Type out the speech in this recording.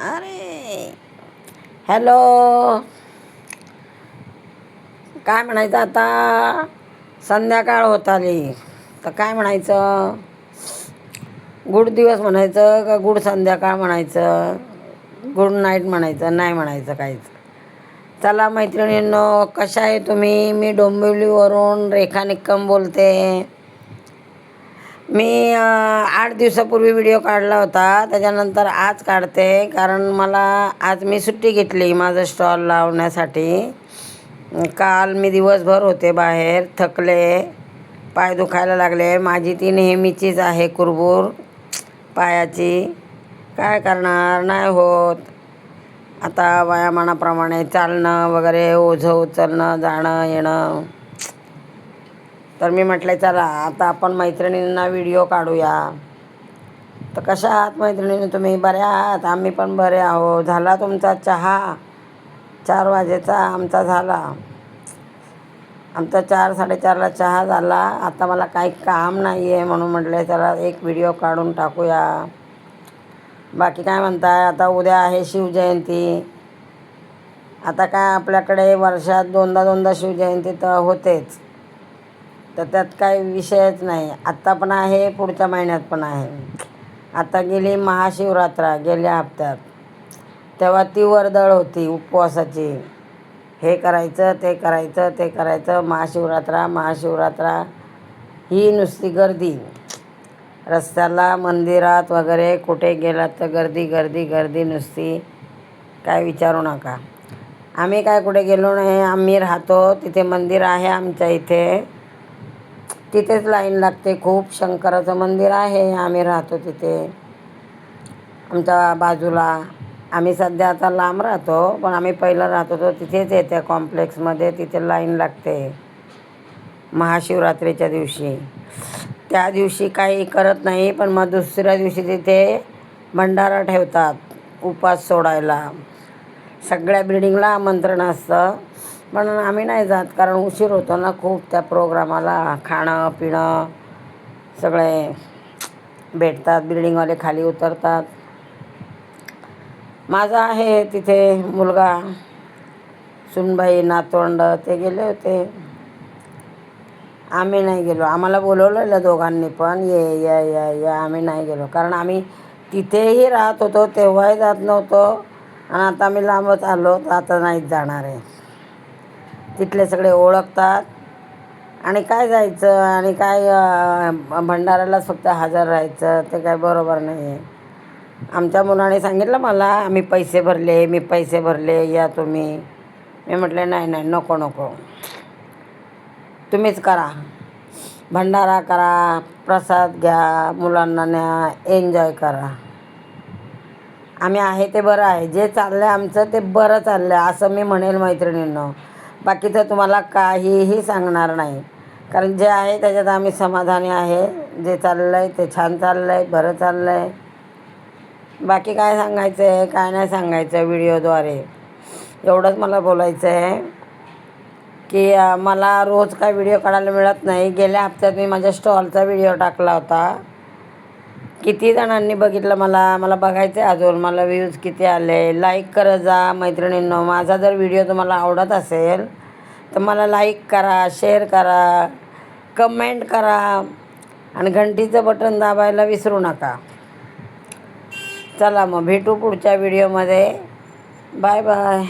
अरे हॅलो, काय म्हणायचं आता? संध्याकाळ होत आली तर काय म्हणायचं? गुड दिवस म्हणायचं का गुड संध्याकाळ म्हणायचं? गुड नाईट म्हणायचं? नाही म्हणायचं काहीच. चला मैत्रिणींनो, कशा आहे तुम्ही? मी डोंबिवलीवरून रेखा निक्कम बोलते. मी 8 दिवसापूर्वी व्हिडिओ काढला होता, त्याच्यानंतर आज काढते कारण मला आज मी सुट्टी घेतली माझं स्टॉल लावण्यासाठी. काल मी दिवसभर होते बाहेर, थकले, पाय दुखायला लागले. माझी ती नेहमीचीच आहे कुरबूर पायाची. काय करणार, नाही होत. आता वयामानाप्रमाणे चालणं वगैरे, ओझं उचलणं, जाणं येणं. तर मी म्हटलं चला आता आपण मैत्रिणींना व्हिडिओ काढूया. तर कशा आहात मैत्रिणी तुम्ही? बऱ्या आहात? आम्ही पण बरे आहो. झाला तुमचा चहा? 4 वाजेचा आमचा झाला. आमचा 4-4:30ला चहा झाला. आता मला काही काम नाही आहे म्हणून म्हटलं चला एक व्हिडिओ काढून टाकूया. बाकी काय म्हणताय? आता उद्या आहे शिवजयंती. आता काय आपल्याकडे वर्षात दोनदा शिवजयंती तर होतेच, तर त्यात काही विषयच नाही. आत्ता पण आहे, पुढच्या महिन्यात पण आहे. आता गेली महाशिवरात्र गेल्या हप्त्यात, तेव्हा ती वर्दळ होती उपवासाची. हे करायचं ते करायचं ते करायचं. महाशिवरात्र ही नुसती गर्दी. रस्त्याला, मंदिरात वगैरे कुठे गेलात तर गर्दी गर्दी गर्दी नुसती, काय विचारू नका. आम्ही काय कुठे गेलो नाही. आम्ही राहतो तिथे मंदिर आहे आमच्या इथे, तिथेच लाईन लागते खूप. शंकराचं मंदिर आहे, आम्ही राहतो तिथे आमच्या बाजूला. आम्ही सध्या आता लांब राहतो, पण आम्ही पहिलं राहत होतो तिथेच येते कॉम्प्लेक्समध्ये. तिथे लाईन लागते महाशिवरात्रीच्या दिवशी. त्या दिवशी काही करत नाही, पण मग दुसऱ्या दिवशी तिथे भंडारा ठेवतात उपास सोडायला. सगळ्या बिल्डिंगला आमंत्रण असतं, पण आम्ही नाही जात कारण उशीर होतो ना खूप त्या प्रोग्रामाला. खाणं पिणं सगळे भेटतात, बिल्डिंगवाले खाली उतरतात. माझा आहे तिथे मुलगा, सुनबाई, नातवंड, ते गेले होते. आम्ही नाही गेलो. आम्हाला बोलवलेलं दोघांनी पण, ये या या या. आम्ही नाही गेलो कारण आम्ही तिथेही राहत होतो तेव्हाही जात नव्हतो, आणि आता आम्ही लांबच आलो तर आता नाहीच जाणार आहे. तिथले सगळे ओळखतात आणि काय जायचं आणि काय भंडाऱ्यालाच फक्त हजर राहायचं, ते काय बरोबर नाही आहे. आमच्या मुलाने सांगितलं मला, मी पैसे भरले या तुम्ही. मी म्हटले नाही नको नको, तुम्हीच करा, भंडारा करा, प्रसाद घ्या, मुलांना न्या, एन्जॉय करा. आम्ही आहे ते बरं आहे. जे चाललं आहे आमचं ते बरं चाललं आहे असं मी म्हणेल मैत्रिणींनो. बाकीचं तुम्हाला काहीही सांगणार नाही, कारण जे आहे त्याच्यात आम्ही समाधानी आहे. जे चाललं आहे ते छान चाललं आहे, बरं चाललं आहे. बाकी काय सांगायचं आहे, काय नाही सांगायचं व्हिडिओद्वारे. एवढंच मला बोलायचं आहे की मला रोज काय व्हिडिओ काढायला मिळत नाही. गेल्या हप्त्यात मी माझ्या स्टॉलचा व्हिडिओ टाकला होता. किती जणांनी बघितलं मला बघायचं आहे अजून. मला व्ह्यूज किती आले. लाईक करत जा मैत्रिणींनो. माझा जर व्हिडिओ तुम्हाला आवडत असेल तर मला लाईक करा, शेअर करा, कमेंट करा, आणि घंटीचं बटन दाबायला विसरू नका. चला मग भेटू पुढच्या व्हिडिओमध्ये. Bye bye.